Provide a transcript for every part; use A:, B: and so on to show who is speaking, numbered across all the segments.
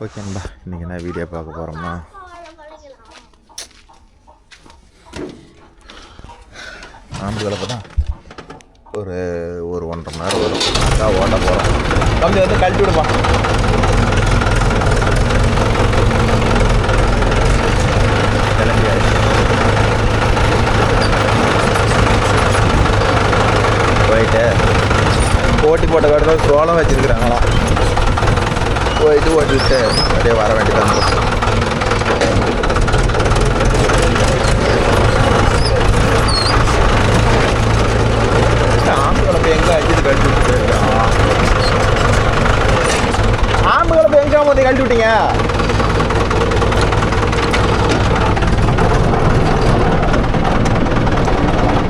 A: ஓகேங்களா, இன்றைக்கி என்ன வீடியோ பார்க்க போகிறோம்னா ஆம்புகளை பார்த்தா ஒரு 1.5 மணி நேரம் வரும். அதான் ஓட்ட போகிறோம். தம்பி வந்து கழட்டி விடுப்பா. கிளம்பி போயிட்டு போட்டி போட்ட காட்டில் சோளம் வச்சுருக்குறாங்களாம். போயிட்டு ஓட்டிவிட்டு அப்படியே வர வேண்டியதான். ஆம்புகளை போய் எங்கே அடிச்சு கழட்டி விட்டு போயிருக்கான். ஆம்புகளை போய் எங்கே போய் கழட்டி விட்டீங்க?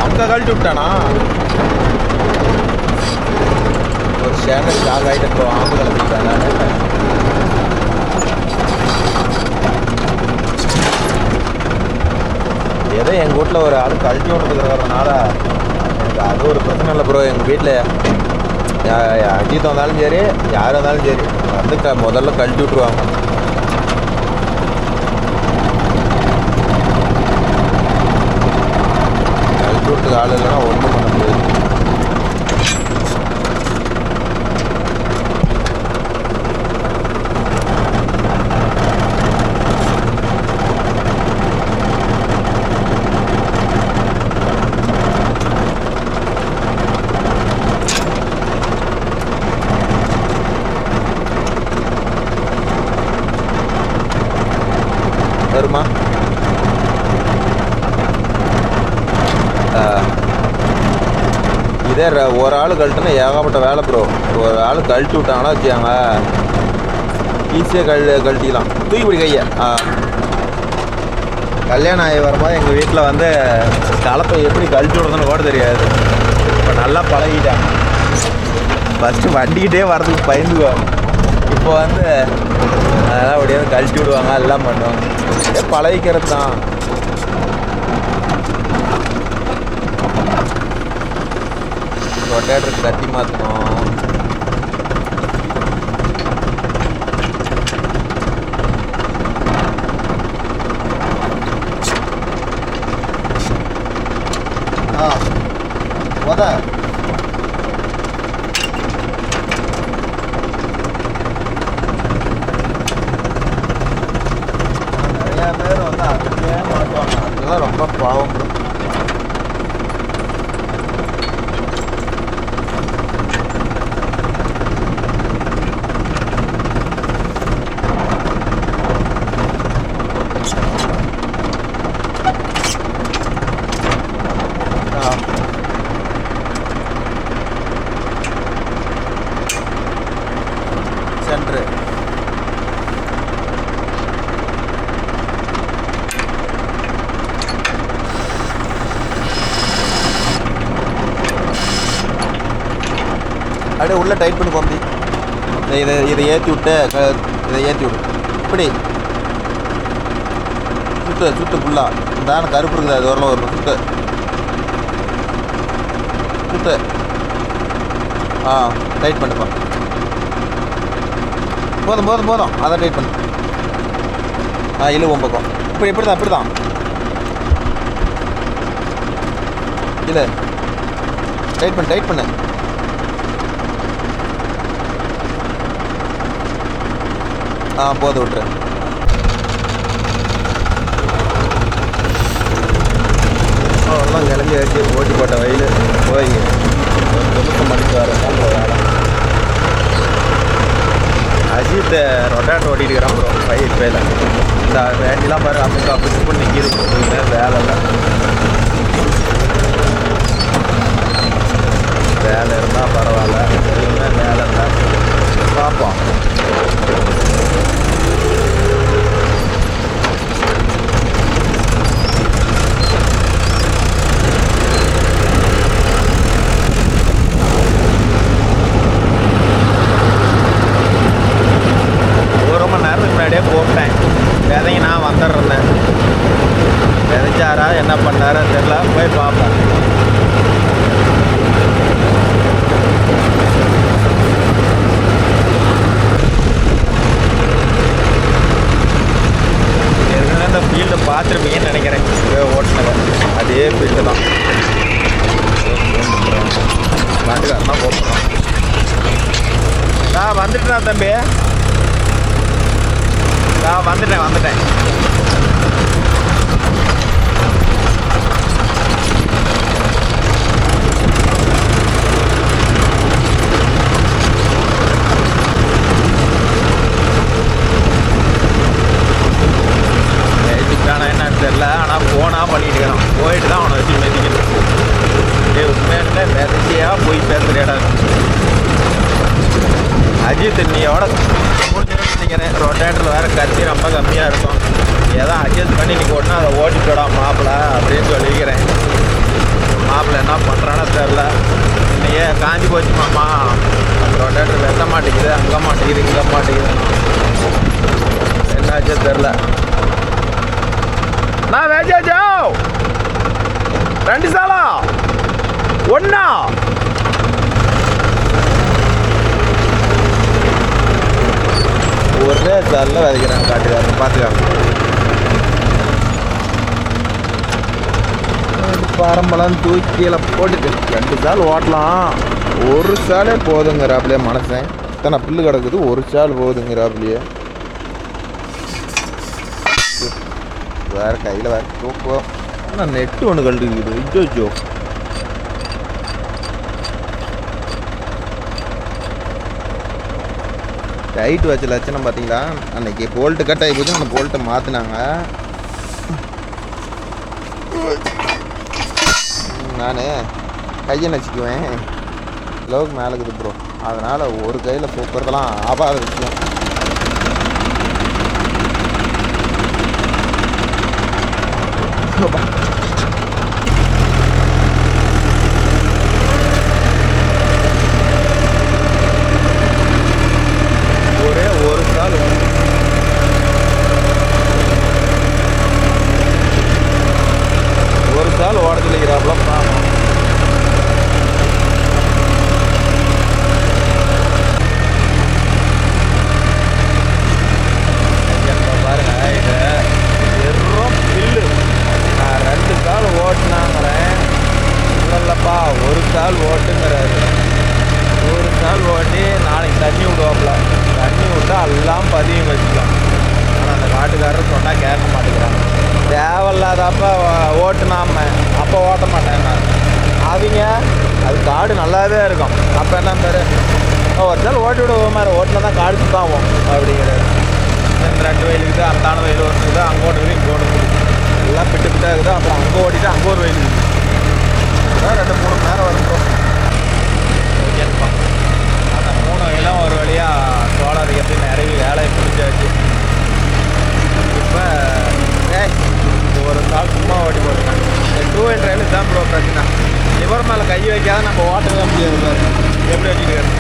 A: அங்கே கழட்டி விட்டானா? ஒரு சேனல் ஸ்டாக் ஆகிட்டு இப்போ ஆம்புகளை போயிட்டாங்க. ஏதோ எங்கள் வீட்டில் ஒரு ஆள் கழட்டி விட்டுருக்கிறதுனால எனக்கு அது ஒரு பிரச்சனை இல்லை ப்ரோ. எங்கள் வீட்டில் அஜித் வந்தாலும் சரி, யார் வந்தாலும் சரி வந்து முதல்ல கழட்டி விட்ருவாங்க. கழட்டி விட்டுக்கு ஆள் இல்லைன்னா ஒன்றும் பண்ண முடியாது. வருமா? இதே ஒரு ஆள் கழட்டுனா ஏகப்பட்ட வேலை ப்ரோ. ஒரு ஆள் கழட்டி விட்டாங்கன்னா வச்சுக்காங்க ஈஸியாக கழட்டிக்கலாம். தூக்கிப்பிடி கையை. கல்யாணம் ஆகி வரும்போது எங்கள் வீட்டில் வந்து கலப்பை எப்படி கழட்டி விடுறதுன்னு கூட தெரியாது. இப்போ நல்லா பழகிட்டேன். ஃபஸ்ட்டு வண்டிக்கிட்டே வர்றதுக்கு பயந்துக்குவாங்க. இப்போ வந்து அதெல்லாம் அப்படியே கழட்டி விடுவாங்க, எல்லாம் பண்ணுவாங்க. பழகிக்கிறது தான். ரொட்டேட்டருக்கு கத்தி மாற்றணும். நிறையா பேர் வந்து அதுக்கே மாட்டுவாங்க. அதெல்லாம் ரொம்ப பாவம். சென்ட்ரு அப்படியே உள்ளே டைட் பண்ணி கொம்பி இதை ஏற்றி விட்டு இதை ஏற்றி விடு. இப்படி சுத்து ஃபுல்லாக இந்த கருப்பு இருக்குது. அது வரலாம் வரணும். சுத்து டைட் பண்ணுப்பா. போதும் அதை டைட் பண்ணு. இல்லை உன் பக்கம் இப்படி தான் இல்லை டைட் பண்ணு. போது விட்டுரு. எல்லாம் கிளம்பி வச்சு ஓட்டி போட்ட வயல் போய் ஒரு நிமிஷம் மணிக்கு வரதான் வேலை. அஜித் ரொட்டாட்டர் ஓட்டிட்டு இருக்கிறான் ப்ரோ. பயிர் வேலை இந்த வேண்டிலாம் பாரு அப்படி பண்ணி நிற்கிது. வேலை இல்லை. வேலை இருந்தால் பரவாயில்ல. எதுவுமே வேலை இல்லை. பார்ப்போம். ஒரு மணி நேரத்துக்கு முன்னாடியே போட்டேன். விதைங்க நான் வந்துடுறேன். விதைச்சாரா என்ன பண்ணாரா தெரியல. போய் பார்ப்போம். வந்துடுறா தம்பி. வந்துட்டேன். என்னன்னு தெரியல, ஆனால் ஃபோனாக பண்ணிட்டு இருக்கிறான். போயிட்டு தான் அவனை வச்சு மெதிக்கணும். உண்மையில மெதிச்சியா போய் பேசுறியாடா. அஜித் நீயோட முடிஞ்சுன்னு நினைக்கிறேன். ரொட்டேட்டரில் வேறு கத்தி ரொம்ப கம்மியாக இருக்கும். ஏதோ அட்ஜஸ்ட் பண்ணி நீ ஓட்டினா அதை ஓட்டிட்டோடா மாப்பிள்ளை அப்படின்னு சொல்லிக்கிறேன். மாப்பிள்ளை என்ன பண்ணுறான்னு தெரில. இன்னைக்கு காஞ்சி போச்சு மாமா, ரொட்டேட்டர் வெட்ட மாட்டேங்குது, அங்கே மாட்டேங்குது, இங்கே மாட்டேங்குது. என்னாச்சோ தெரில. நான் வேஜாஜோ 2 சாலா 1 ஒரே சாலில் விதைக்கிறாங்க. காட்டுக்காரங்க பார்த்துக்காங்க. பரம்பலாம் தூக்கியில் போட்டுட்டு 2 சால் ஓட்டலாம். 1 சாலே போதுங்கிறாப்புலையே மனசன். இத்தனை புல்லு கிடக்குது, 1 சால் போதுங்கிறாப்புலையே. வேறு கையில் வேறு தூக்குவோம். ஆனால் நெட்டு ஒன்று கண்டுக்குது. இஜோஜோ டைட் வச்ச லட்சணம் பார்த்தீங்களா. அன்றைக்கி போல்ட்டு கட் ஆகி போச்சு. அந்த போல்ட்டை மாற்றினாங்க. நான் கையை நச்சுக்குவேன். லோவுக்கு மேலே இருக்குது ப்ரோ. அதனால் ஒரு கையில் தூக்குறதெல்லாம் ஆபாத விஷயம். ஒரே ஒரு சால் ஓடத்துல இருக்கிறாப்புல பாவம். பாருங்க, இது வெறும் பில்லு. நான் 2 சால் ஓட்டினாங்கிறேன். இல்லைல்லப்பா, 1 சால் ஓட்டுங்கிறாரு. 1 சால் ஓட்டி நாளைக்கு தண்ணி விடுவாப்புல. தண்ணி விட்டா எல்லாம் பதியம் வச்சுக்கலாம். ஆனால் அந்த காட்டுக்காரர் சொன்னால் கேட்க மாட்டேங்கிறாங்க. தேவையில்லாதப்ப ஓட்டுனாம அப்போ ஓட்ட மாட்டேன் நான். அவங்க அது காடு நல்லாவே இருக்கும். அப்போ என்ன பேர், ஒரு சால் ஓட்டி விடுவோம் மாதிரி ஓட்டினா தான் காடு சுத்தாகும் அப்படிங்கிறாரு. இந்த 2 வயல் இருக்குது, அந்தான வயல் ஒன்று இருக்குது, அங்கே ஓட்டுக்குது, இங்கே ஓட்டுக்குது, எல்லாம் பிட்டு பிட்டாக இருக்குது. அப்புறம் அங்கே ஓட்டிட்டு அங்கே ஒரு வயல் இருக்குது. 2-3 மணி நேரம் வரும். ஓகேப்பா, அந்த 3 வயலும் ஒரு வழியாக சோளம் எப்படி நிறைய வேலையை பிடிச்சாச்சு. இப்போ ஒரு சால் சும்மா ஓட்டி போட்டுருக்கேன். 2 வீலர் ரயில் தான் ப்ரோ பிரச்சனை. லிவர் மேலே கை வைக்காத நம்ம ஓட்டவே முடியாது. பாரு எப்படி வச்சுக்கிறாரு.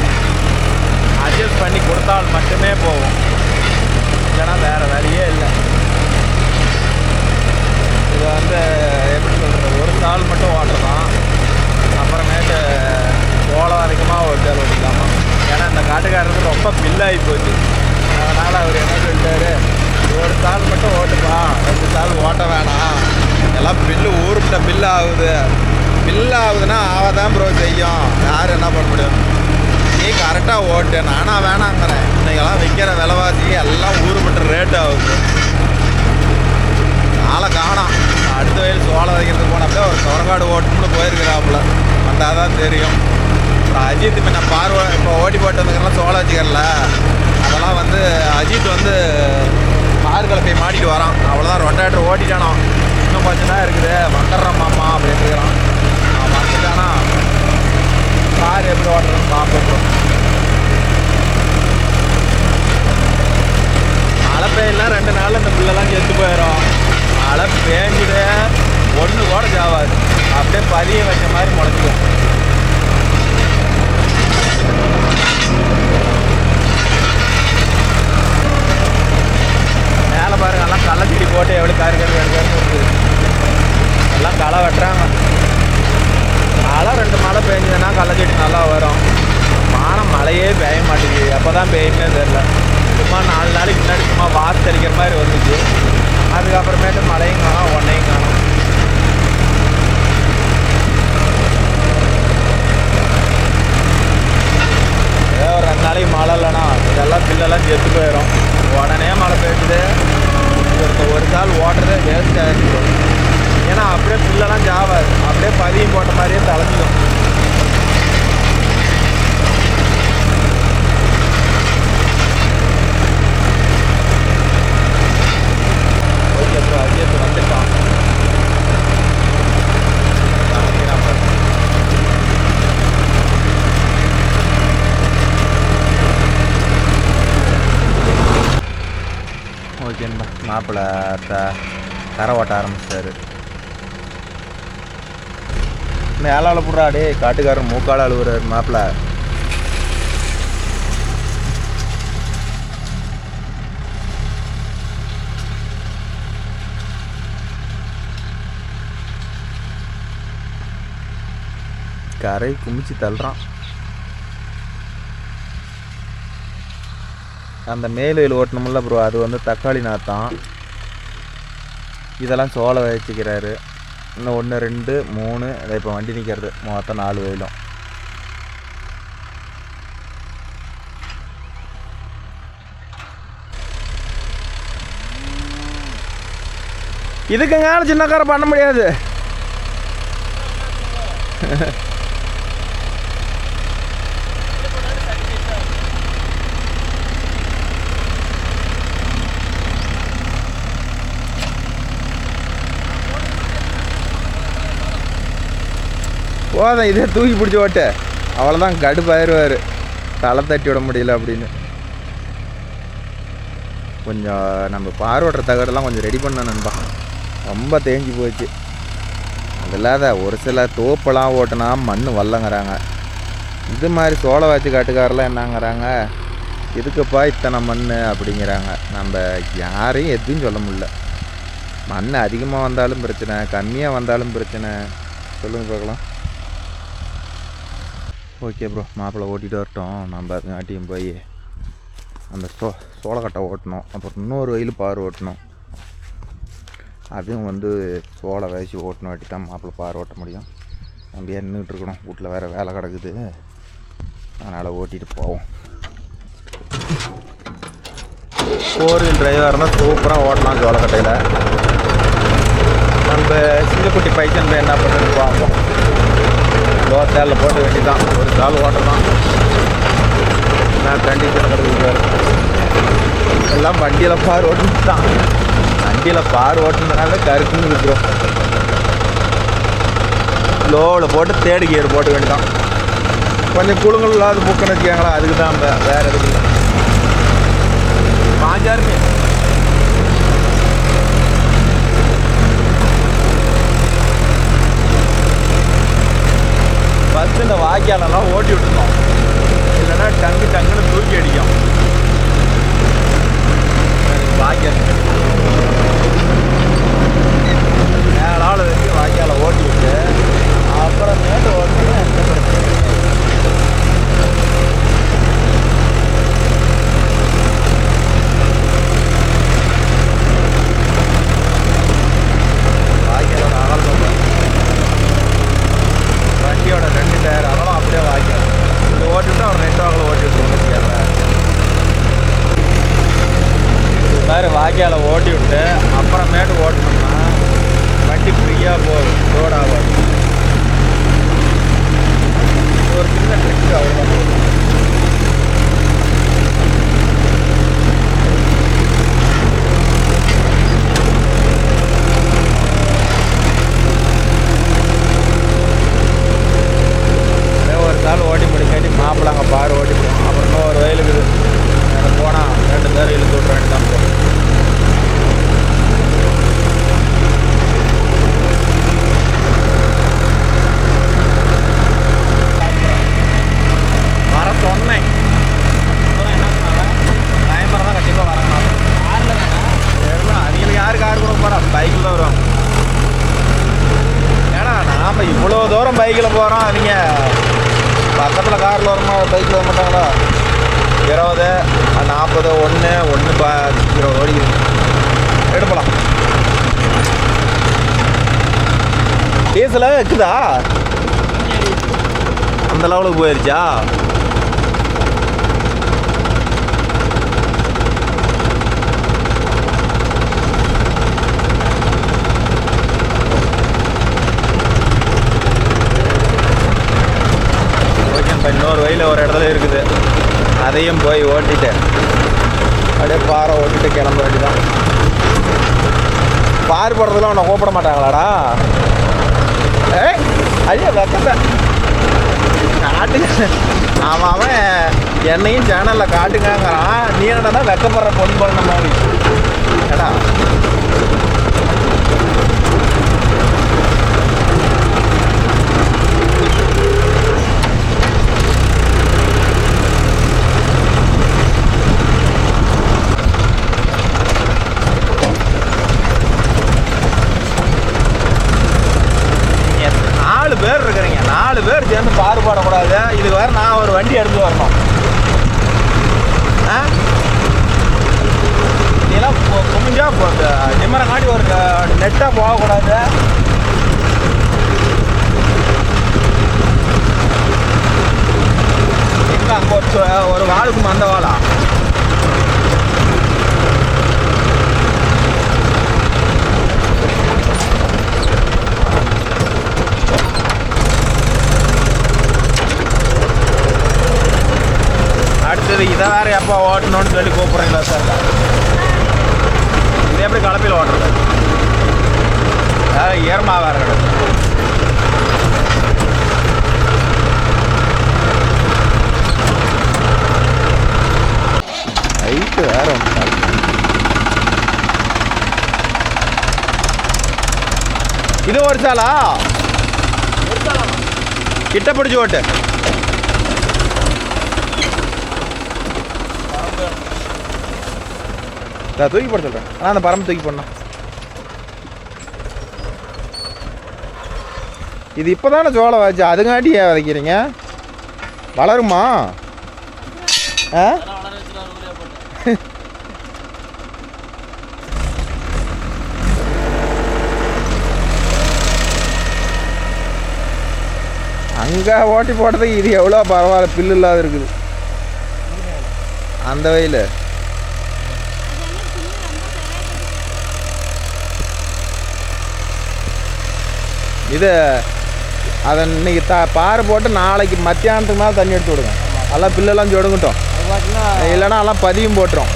A: அட்ஜஸ்ட் பண்ணி கொடுத்தால் மட்டுமே போகும், இல்லைன்னா வேறு வேலையே இல்லை. இதை வந்து எப்படி சொல்கிறது, ஒரு சால் மட்டும் ஓட்டுறதான். அப்புறமேட்டு சோளம் வரைக்குமாக ஒரு சால் ஓட்டிக்கலாமா. ஏன்னா இந்த காட்டுக்காரருக்கு ரொம்ப பில்லாகி போச்சு. அதனால் அவர் என்ன சொல்லிட்டாரு, 1 சால் மட்டும் ஓட்டுப்பா, 2 சால் ஓட்ட வேணாம், எல்லாம் பில்லு ஊருக்கிட்ட பில்லு ஆகுது. பில்லு ஆகுதுன்னா ஆவதான் ப்ரோ செய்யும். யார் என்ன பண்ண முடியும். நீ கரெக்டாக ஓட்டு. நானாக வேணாங்கிறேன். இன்றைக்கெல்லாம் விற்கிற விலைவாசி எல்லாம் ஊருப்பட்ட ரேட்டு ஆகுது. நாளை காணோம். அடுத்த வயல் சோளம் வைக்கிறதுக்கு போனப்போ ஒரு சொரங்காடு ஓட்டுன்னு போயிருக்கிறாப்புல. வந்தால் தான் தெரியும். அப்புறம் அஜித் இப்போ நான் இப்போ ஓட்டி போட்டு வந்துக்கிறலாம் சோளம் வச்சுக்கிறல. அதெல்லாம் வந்து அஜித் வந்து கார்களை போய் மாட்டிட்டு வரான். அவ்வளோதான், ரொட்டேட்டர் ஓட்டிட்டானோ. இன்னும் கொஞ்சம் தான் இருக்குது, வந்துடுறான் மாமா அப்படின்னு இருக்கிறான். அவன் வந்துட்டானா கார் எப்படி ஓட்டுறதுன்னு பார்ப்போம். மழை பெய்யலாம் 2 நாளில் இந்த புல்லெல்லாம் செத்து போயிடும். மழை பேஞ்சிட்டு ஒன்று கூட ஜாவாது, அப்படியே பதிய வச்ச மாதிரி முளைச்சிடும். மேலே பாருங்க, எல்லாம் களை செடி போட்டு எவ்வளோ கரு இருக்குது. எல்லாம் களை வெட்டுறாங்க. மழை 2 மழை பெஞ்சதுன்னா களை செடி நல்லா வரும். ஆனால் மழையே பெய்ய மாட்டேங்குது. எப்போ தான் பெய்யுமே தெரில. சும்மா 4 நாளைக்கு முன்னாடி சும்மா வாத்து அடிக்கிற மாதிரி வந்துச்சு. அதுக்கப்புறமேட்டு மழையும் காணும், ஒன்றையும் காணும். ஏதோ ஒரு 2 நாளைக்கு மழை இல்லைனா இதெல்லாம் புல்லெல்லாம் செத்து போயிடும். உடனே மழை பெய்யுது. ஒரு கால் ஓட்டுறதே வேஸ்ட் ஆகிடுச்சு. ஏன்னா அப்படியே புல்லெல்லாம் ஜாவாது, அப்படியே பதியம் போட்ட மாதிரியே தளைஞ்சிடும். ஓகே ப்ரோ, அஜித் வந்துட்டான். ஓகேண்ணா, மாப்பிள்ளை கரை ஓட்ட ஆரம்பிச்சிட்டாரு. இன்னும் ஏழாவில் போடுறா டே, காட்டுக்காரன் மூக்கால் அழுகுறாரு மாப்பிள்ளை. கரை குமிச்சு தள்ளுறான். அந்த மேலையில் ஓட்டணுமில்ல ப்ரோ, அது வந்து தக்காளி நாத்தான். இதெல்லாம் சோளை வச்சுக்கிறாரு. இன்னும் 1 2 3 அதை இப்போ வண்டி நிற்கிறது மொத்தம் 4 வயலும். இதுக்குங்க சின்ன காரை பண்ண முடியாது. போதும், இதே தூக்கி பிடிச்சி ஓட்டு, அவ்வளோதான். கடுப்பாயிருவார், தலை தட்டி விட முடியல அப்படின்னு. கொஞ்சம் நம்ம பார்வோட்டுற தகடெல்லாம் கொஞ்சம் ரெடி பண்ண நண்பா. ரொம்ப தேஞ்சு போச்சு. அது இல்லாத ஒரு சில தோப்பெல்லாம் ஓட்டுனா மண் வல்லங்கிறாங்க. இது மாதிரி சோளை வச்சு காட்டுக்காரெல்லாம் என்னங்கிறாங்க, இதுக்குப்பா இத்தனை மண் அப்படிங்கிறாங்க. நம்ம யாரையும் எதுவும் சொல்ல முடியல. மண் அதிகமாக வந்தாலும் பிரச்சனை, கம்மியாக வந்தாலும் பிரச்சனை. சொல்லுங்கள் பார்க்கலாம். ஓகே ப்ரோ, மாப்பிள்ளை ஓட்டிகிட்டு வரட்டும். நம்ம அதுங்காட்டியும் போய் அந்த சோளக்கட்டை ஓட்டணும். அப்புறம் இன்னொரு வயல் பார் ஓட்டணும். அதுவும் வந்து சோளை வயசு ஓட்டணும், வாட்டி தான் மாப்பிள்ளை பார் ஓட்ட முடியும். நம்ம நின்றுட்டு இருக்கணும், வீட்டில் வேறு வேலை கிடக்குது. அதனால் ஓட்டிகிட்டு போவோம். 4 வீல் டிரைவாக இருந்தால் சூப்பராக ஓட்டலாம் சோளக்கட்டையில். நம்ம சிங்கக்குட்டி பைக்கன் போய் என்ன பண்ணுறது பார்ப்போம். தேரில் போட்டு வேண்டிதான், ஒரு கால் ஓட்டலாம். நான் கண்டிப்பாக கிடக்குறாரு. எல்லாம் வண்டியில் பார் ஓட்டுன்னு தான். வண்டியில் பார் ஓட்டுனதுனால கருக்குன்னு இருக்கிறோம். லோவில் போட்டு தேடு கியர் போட்டு வேண்டிதான். கொஞ்சம் குழுங்கள் இல்லாத புக்குன்னு வச்சுக்காங்களா, அதுக்கு தான் அந்த வேறு எதுக்கு இல்லை. 5000 ஃபஸ்ட்டு இந்த வாய்க்காலெல்லாம் ஓட்டி விட்டுருந்தோம், இல்லைன்னா டங்குன்னு தூக்கி அடிக்கும். வாய்க்கால் மேலால் வச்சு வாய்க்காலை ஓட்டி விட்டு அப்புறமேட்டு ஓட்டினா எந்த பிரச்சனையும். வாய்க்காலோட அகல் சொல்லுவேன், வண்டியோட 2 டயர் அகலம் அப்படியே வாய்க்கால். இது ஓட்டிவிட்டு அவர் 2 அகலம் ஓட்டி விட்டுருவோம். இது மாதிரி வாய்க்காலை ஓட்டி விட்டு அப்புறமேட்டு ஓட்டணும்னா வண்டி ஃப்ரீயாக போகும், ரோடு ஆகாது. ஒரு சின்ன ட்ரிக் அவ்வளோதான். ஒரு கால் ஓட்டி முடிக்காட்டி மாப்பிள்ளை அங்கே பார் ஓட்டி போடும். அப்புறம் இன்னொரு வயலுக்கு போனால் 2 பேர் இழுத்து விட்ற வேண்டியதான் போகும். வர சொன்னேன், என்ன சொன்னாங்க, டைமர் தான் கண்டிப்பாக வரணும். காரில் தானே அவங்களுக்கு யார் கார் கொடுக்க போகிறா, பைக்கில் தான் வருவாங்க. ஏன்னா நாம் இவ்வளோ தூரம் பைக்கில் போகிறோம், அவங்க பக்கத்தில் காரில் வரமா பைக்கில் வர மாட்டாங்களா. 20 40 1 20 ஓடிக்குது. எடுப்பலாம். டீசலாக இருக்குதா, அந்த லெவலுக்கு போயிடுச்சா? அப்படியே பாறை ஓட்டிட்டு கிளம்ப வேண்டியதான். பாரு போடுறதுலாம் உன்னை கூப்பிட மாட்டாங்களாடா? ஏய் ஐயா வெக்கத்தை காட்டுங்க. அவன் என்னையும் சேனலில் காட்டுங்கிறான். நீ என்னடா வெக்கப்படுற பொண்ணு பண்ண மாதிரி ஏடா? பேர் இருக்கிறீங்க, 4 பேர் சேர்ந்து பாடுபடக்கூடாது. இதுக்கு வேறு நான் ஒரு வண்டி எடுத்து வரணும். இதெல்லாம் குமிஞ்சா நிம்மரை காட்டி ஒரு நெட்டாக போகக்கூடாது. எங்கே அங்கே ஒரு வாளுக்கு அந்த வாளா அடுத்தது இதை வேறு எப்போ ஓட்டணும்னு சொல்லி கூப்பிட்றீங்களா சார்? இது எப்படி கலப்பையில் ஓட்டுறது? ஈரமாக வேறு கிடக்கு. ஹைட்டு வேறு ஒன்று. இது ஒரு சாலா கிட்ட பிடிச்சி ஓட்டு. நான் தூக்கி போட சொல்கிறேன். ஆனால் அந்த பரம்பு தூக்கி போடணும். இது இப்போ தானே சோளம் வச்சு அதுங்காட்டி ஏன் விதைக்கிறீங்க? வளருமா? அங்கே ஓட்டி போட்டதுக்கு இது எவ்வளோ பரவாயில்ல, பில்லு இல்லாத இருக்குது அந்த வயல். இது அதை இன்னைக்கு பாறை போட்டு நாளைக்கு மத்தியானத்துக்கு மேலே தண்ணி எடுத்து விடுங்க. எல்லாம் பில்லெல்லாம் சொடுங்கட்டும், இல்லைன்னா எல்லாம் பதியும் போட்டுரும்.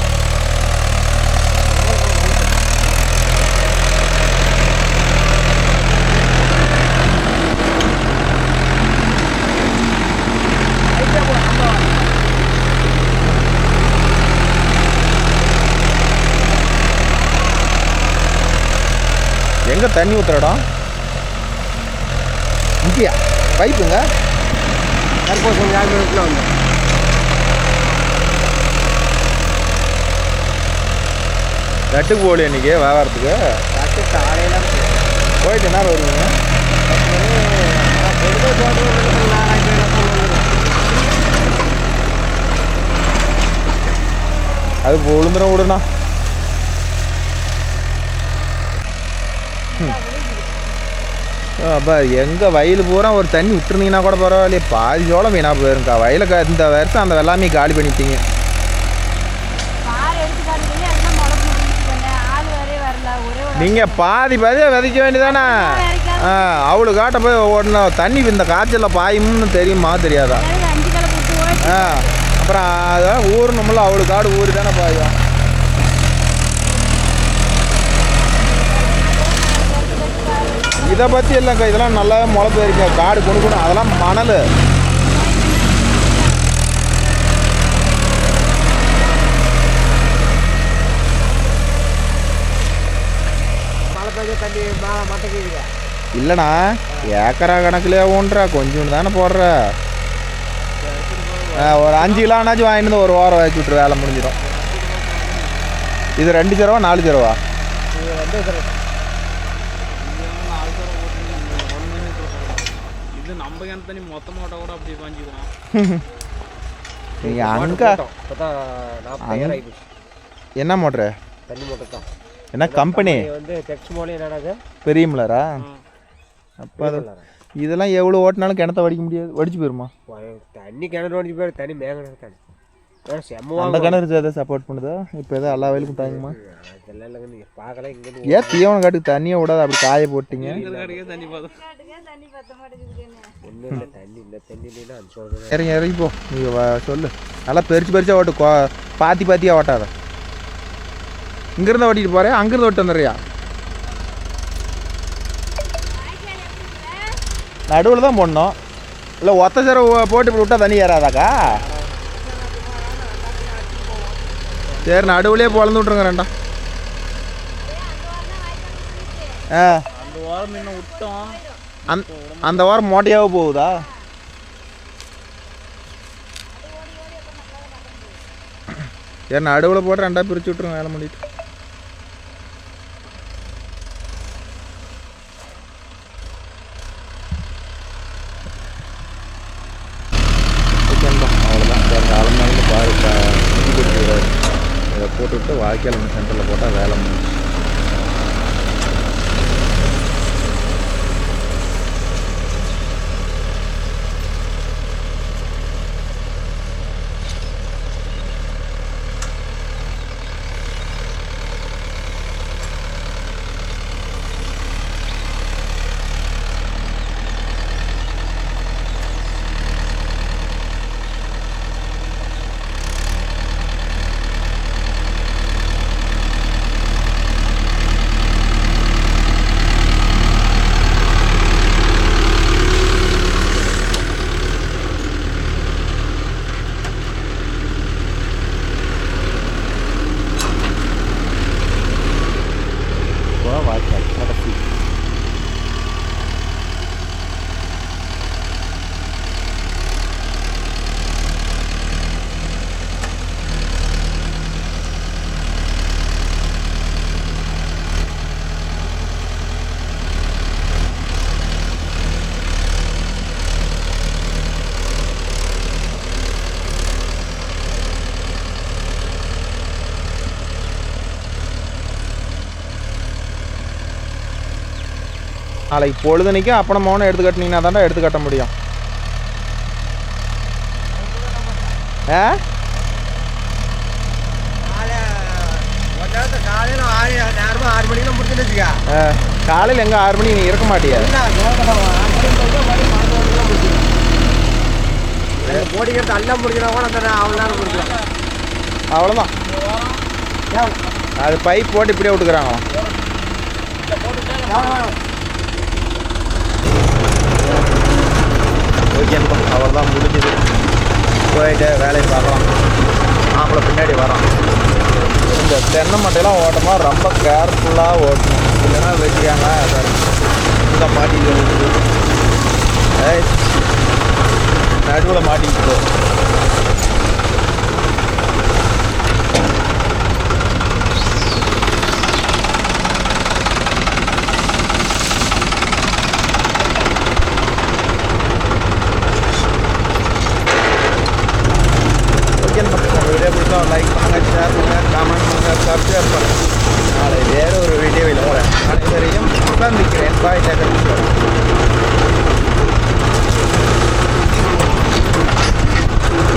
A: எங்கே தண்ணி ஊற்றுறடம் முக்கியா பைப்புங்க கொஞ்சம் 5 நிமிஷத்தில் வந்து கட்டுக்கு போகல இன்றைக்கி வியாபாரத்துக்கு. கட்டு காலையில் போயிட்டு என்ன வருவீங்க? அது உளுந்துடும் விடுண்ணா. அப்போ எங்கள் வயல் பூரா ஒரு தண்ணி விட்டுருந்தீங்கன்னா கூட பரவாயில்லையே, பாதி சோளம் வீணாக போயிருங்கக்கா. வயலுக்கு இந்த வருஷம் அந்த வெள்ளாமே காலி பண்ணிட்டீங்க. நீங்கள் பாதி பாதியாக விதைக்க வேண்டியதானே? அவ்வளோ காட்ட போய் ஓடணும். தண்ணி இந்த காய்ச்சலில் பாயும்னு தெரியுமா தெரியாதா? அப்புறம் அதான் ஊறணும்ல, அவ்வளோ காடு ஊறி தானே பாயும். இதை பற்றி இல்லைங்க, இதெல்லாம் நல்லா முளை போயிருக்க காடு கொடுக்கணும். அதெல்லாம் மணல். இல்லைண்ணா ஏக்கரா கணக்குலேயே ஊன்றா, கொஞ்சோண்டு தானே போடுற. ஒரு 5 கிலோனாச்சும் வாங்கிட்டு வந்து ஒரு வாரம் வச்சு விட்ரு, வேலை முடிஞ்சிடும். இது 2 சரவா 4 சரவா? நீங்கள் அங்கே என்ன மோட்ரு? தண்ணி மோட்டர் தான். என்ன கம்பெனி? பெரிய மில்லரா? அப்போ அது இதெல்லாம் எவ்வளோ ஓட்டினாலும் கிணத்த வடிக்க முடியாது, வடிச்சு போயிருமா? தண்ணி கிணறு வடிச்சு போயிரு. தண்ணி மேலே தண்ணி அந்த கிணறு எதாவது சப்போர்ட் பண்ணுதா? இப்போ எதாவது எல்லா வயலுக்கும் தாங்குமா? ஏன் தீவனம் காட்டுக்கு தண்ணியை விடாது, அப்படி காய போட்டிங்க. இறங்கி இறங்கி போ. நீங்கள் சொல்லு, நல்லா பெருச்சு பெருசாக ஓட்டு, பாத்தி பாத்தியாக ஓட்டாத. இங்கேருந்து ஓட்டிகிட்டு போகிறேன், அங்கேருந்து ஓட்டு வந்துடுறியா? நடுவில் தான் போடணும். இல்லை ஒத்த சேர போட்டு இப்படி விட்டால் தண்ணி ஏறாதாக்கா? சரி நடுவுலேயே பொழந்து விட்ருங்க ரெண்டா.
B: அந்த வாரம் இன்னும் விட்டோம்.
A: அந்த வாரம் மோட்டையாகவும் போகுதா? சரி நடுவில் போட்டு ரெண்டா பிரித்து விட்ருங்க, வேலை முடிட்டு. அவ்வளோதான். வேறு காலமாக பாரு கொடுத்துருக்காரு. இதை போட்டுவிட்டு வாய்க்கால் சென்டரில் போட்டால் வேலை முடிஞ்சு. நாளைக்கு பொழுதுனைக்கு அப்படம் மௌனம் எடுத்து கட்டினீங்கன்னா தாண்டா எடுத்து கட்ட முடியும். காலையில் எங்கே 6 மணி நீ இருக்க மாட்டியா? அவ்வளோதான். அது பைப் போட்டு இப்படியே விட்டுக்கிறாங்களாம். ஓகேப்பா, அவர் தான் முடிஞ்சுது. போயிட்டு வேலையை பார்க்கலாம். மாப்பிள்ளை பின்னாடி வரோம். இந்த தென்னை மட்டையெல்லாம் ஓட்டமா ரொம்ப கேர்ஃபுல்லாக ஓட்டணும், இல்லைன்னா வெட்டியாங்க இந்த மாட்டிக்கிட்டு நடுவில் மாட்டிக்கிட்டு. வீடியோ பிடிச்சா லைக் பண்ணுங்கள், ஷேர் பண்ணுங்கள், கமெண்ட் பண்ணுங்கள், சப்ஸ்கிரைப் பண்ணுங்கள். நாளை வேறு ஒரு வீடியோவில் உங்களை அனைவரையும் சந்திக்கிறேன். பாய்.